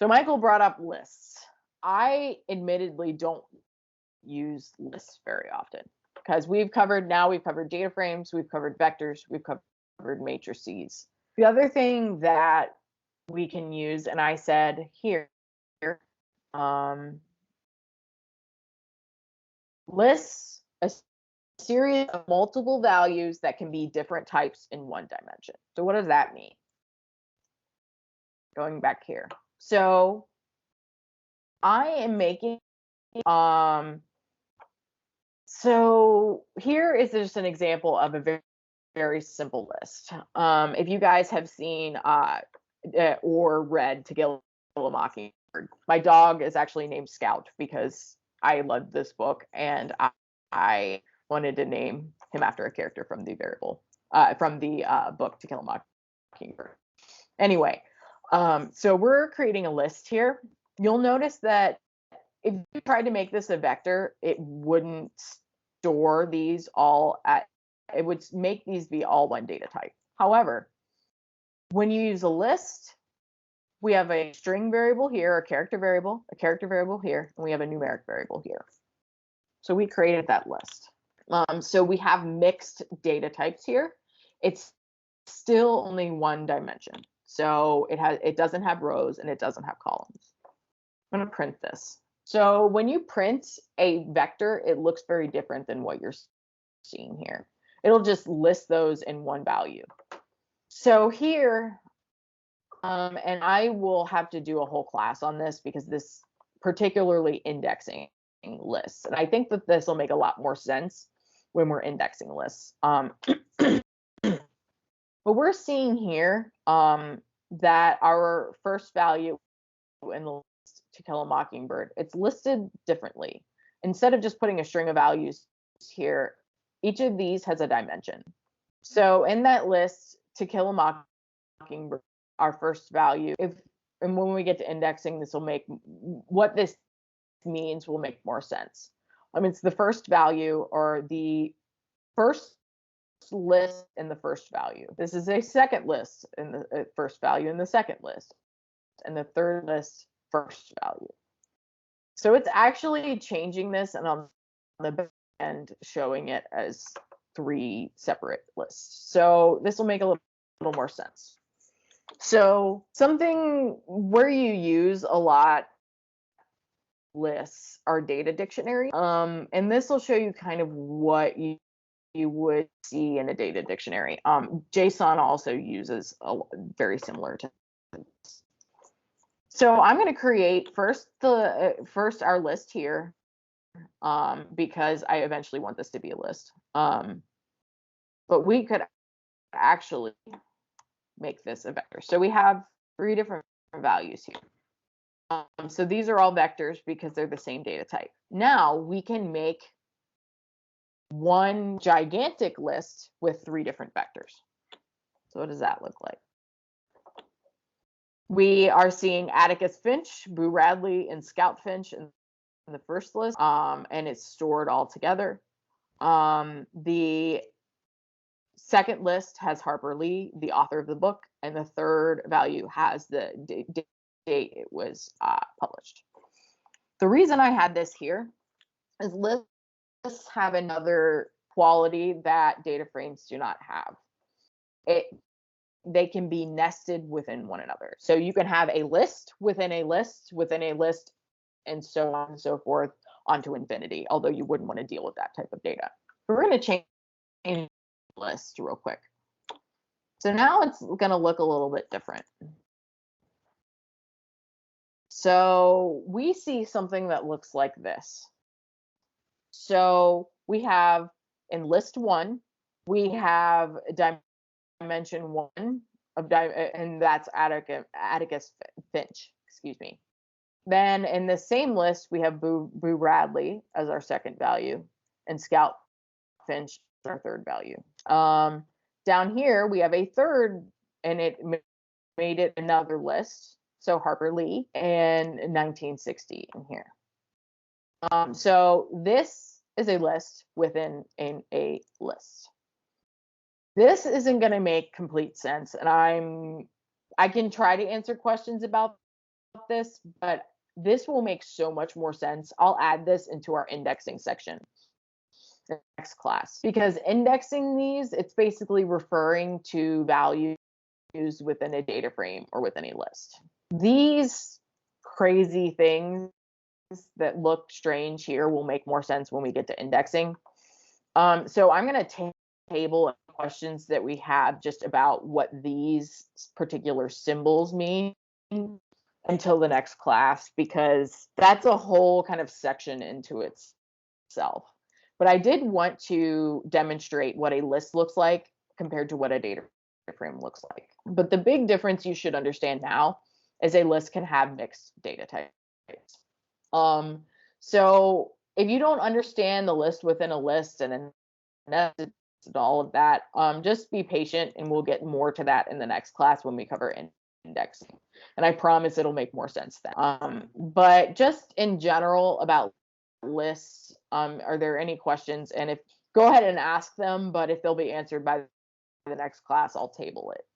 So Michael brought up lists. I admittedly don't use lists very often because we've covered data frames, we've covered vectors, we've covered matrices. The other thing that we can use, and I said here, lists a series of multiple values that can be different types in one dimension. So what does that mean? Going back here. So I am making, so here is just an example of a very, very simple list. If you guys have seen or read To Kill a Mockingbird, my dog is actually named Scout because I loved this book and I wanted to name him after a character from the book To Kill a Mockingbird. Anyway, so we're creating a list here. You'll notice that if you tried to make this a vector, it wouldn't store these all it would make these be all one data type. However, when you use a list, we have a string variable here, a character variable here, and we have a numeric variable here. So we created that list. So we have mixed data types here. It's still only one dimension. So it doesn't have rows and it doesn't have columns. I'm going to print this. So when you print a vector, it looks very different than what you're seeing here. It'll just list those in one value. So here, and I will have to do a whole class on this because this particularly indexing lists. And I think that this will make a lot more sense when we're indexing lists. But we're seeing here that our first value in the list To Kill a Mockingbird, it's listed differently. Instead of just putting a string of values here, each of these has a dimension. So in that list, To Kill a Mockingbird, our first value, and when we get to indexing, this will make what this means will make more sense. It's the first value or the first list in the first value. This is a second list in the first value in the second list, and the third list first value. So it's actually changing this, and on the back end showing it as 3 separate lists. So this will make a little more sense. So something where you use a lot lists are data dictionary. And this will show you kind of what you would see in a data dictionary. JSON also uses very similar to this. So I'm going to create first our list here, because I eventually want this to be a list. But we could actually make this a vector. So we have 3 different values here. So these are all vectors because they're the same data type. Now we can make one gigantic list with 3 different vectors. So what does that look like? We are seeing Atticus Finch, Boo Radley, and Scout Finch in the first list, and it's stored all together. The second list has Harper Lee, the author of the book, and the third value has the date it was published. The reason I had this here is lists have another quality that data frames do not have. They can be nested within one another. So you can have a list within a list within a list, and so on and so forth onto infinity, although you wouldn't want to deal with that type of data. We're going to change list real quick. So now it's going to look a little bit different. So we see something that looks like this. So we have in list 1, we have dimension 1 of and that's Atticus Finch, excuse me. Then in the same list, we have Boo Radley as our second value and Scout Finch as our third value. Down here, we have a third, and it made it another list. So Harper Lee and 1960 in here. So this is a list within a list. This isn't going to make complete sense, and I can try to answer questions about this, but this will make so much more sense. I'll add this into our indexing section next class, because indexing these, it's basically referring to values within a data frame or within a list. These crazy things that look strange here will make more sense when we get to indexing. So I'm going to table questions that we have just about what these particular symbols mean until the next class, because that's a whole kind of section into itself. But I did want to demonstrate what a list looks like compared to what a data frame looks like. But the big difference you should understand now is a list can have mixed data types. So if you don't understand the list within a list and all of that, just be patient and we'll get more to that in the next class when we cover indexing. And I promise it'll make more sense then. But just in general about lists, are there any questions? And if go ahead and ask them, but if they'll be answered by the next class, I'll table it.